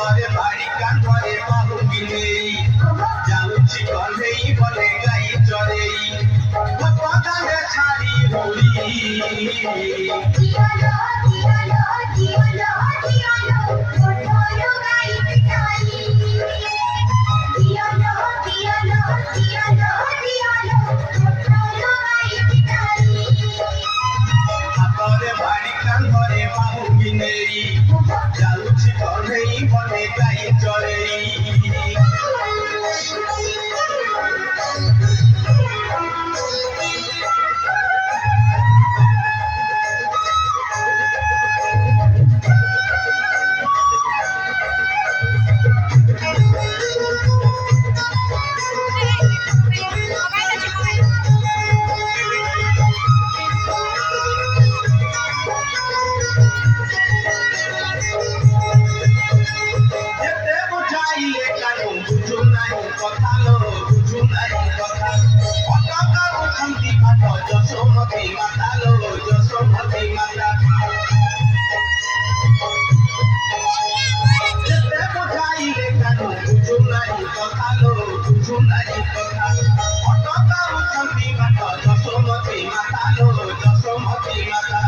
হাতরে বাড়ি কাঁধরে বাহুকি নেই যাচ্ছি কলেই বলে গাই চলেই বাগানে ছাড়ি হরি হাতরে বাড়ি কাঁধরে বাহুকি নেই যাচ্ছি কলেই বলে গাই চলেই যশোমতী মাতা লো যশোমতী মাতা যেতে বোঝাইলে কেন বুঝু নাই কথা লো বুঝু নাই কথা অটকা উঠন্তি মাতা যশোমতী মাতা লো যশোমতী মাতা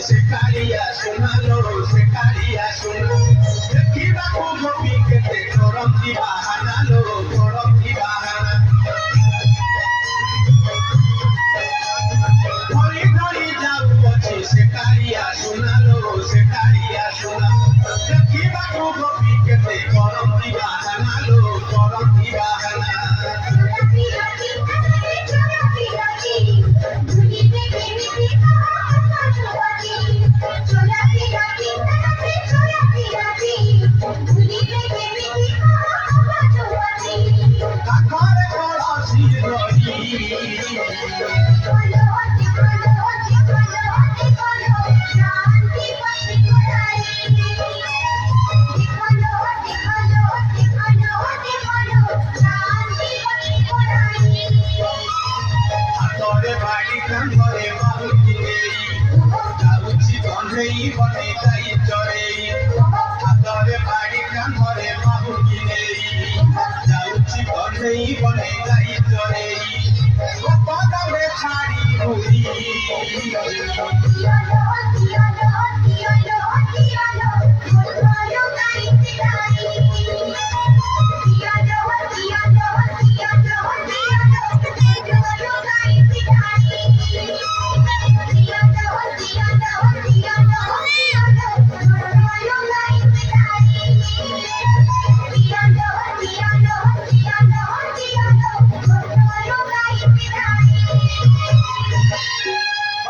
Secaria sonalo, secaria sonalo. Kiba kubo pikete korom ki bahana lo, korom ki bahana. Hori hori jau pochi secaria sonalo, secaria sonalo. Kiba kubo pikete korom ki bahana lo, korom ki bahana. বনে গাই চড়েই হাতরে বাড়ি কাঁধরে বাহুকি নেই যাচ্ছি কলেই বনে গাই চড়েই বাগানে ছাড়ি উড়ি